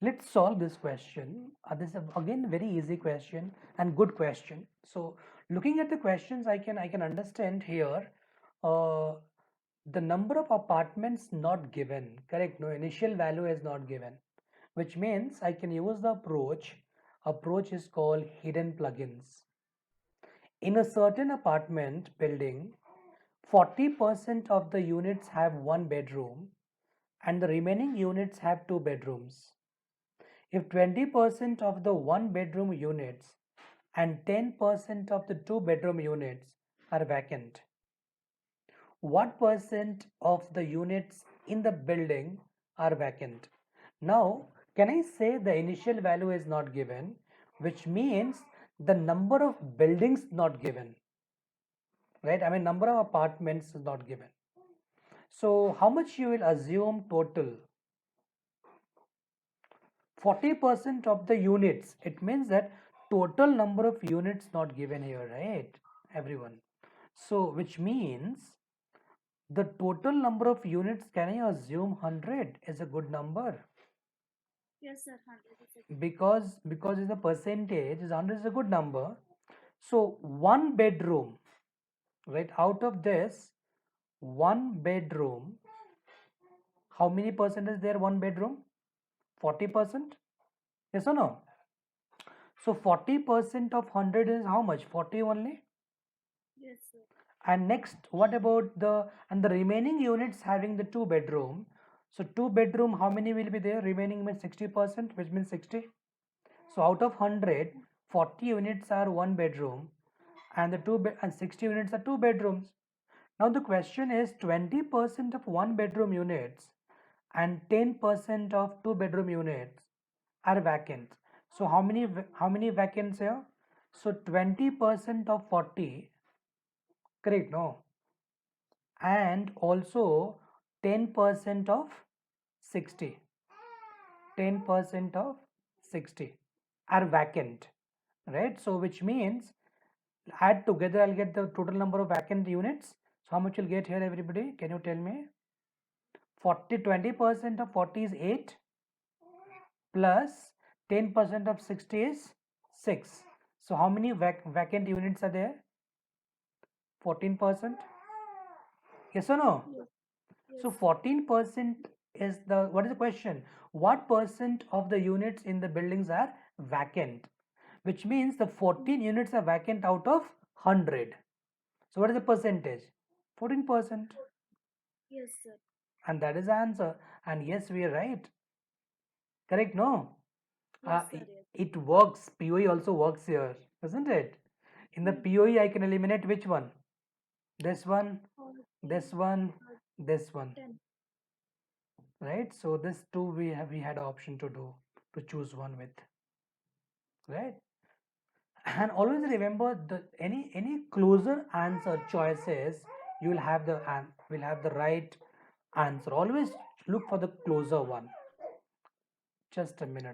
Let's solve this question. This is again very easy question and good question. So looking at the questions, I can understand here. Uh, the number of apartments not given. Correct. No initial value is not given, which means I can use the approach. Approach is called hidden plugins. In a certain apartment building, 40% of the units have one bedroom and the remaining units have two bedrooms. If 20% of the one bedroom units and 10% of the two bedroom units are vacant, what percent of the units in the building are vacant? Now, can I say the initial value is not given, which means the number of buildings not given, right? I mean, number of apartments is not given. So, how much you will assume total? 40% of the units. It means that total number of units not given here, right? Everyone. So, which means the total number of units, can I assume 100 is a good number? Yes, sir. 100 is a good. Because it's a percentage, 100 is a good number. So, one bedroom, right? Out of this, one bedroom, how many percent is there? One bedroom? 40%? Yes or no? So 40% of 100 is how much? 40 only? Yes, sir. And next, what about the remaining units having the two bedroom? So two bedroom, how many will be there? Remaining means 60%, which means 60. So out of 100, 40 units are one bedroom and and 60 units are two bedrooms. Now the question is 20% of one bedroom units and 10% of two bedroom units are vacant. So how many vacants here? So 20% of 40, correct? No, and also 10% of 60. 10% of 60 are vacant, right? So which means add together, I'll get the total number of vacant units. So how much you'll get here, everybody? Can you tell me? 20% of 40 is 8 plus 10% of 60 is 6. So how many vacant units are there? 14%. Yes or no? Yes. So Yes, sir. 14% is what is the question? What percent of the units in the buildings are vacant? Which means the 14 units are vacant out of 100. So what is the percentage? 14%. Yes, sir. And that is the answer. And yes, we are right. Correct, no? Yes, sir. Yes. It works. POE also works here, isn't it? In the Hmm. POE, I can eliminate which one? This one, 40, this one, this one, 10. right? So this two we had option to do, to choose one with, right? And always remember the any closer answer choices, you will have the right answer. Always look for the closer one. Just a minute.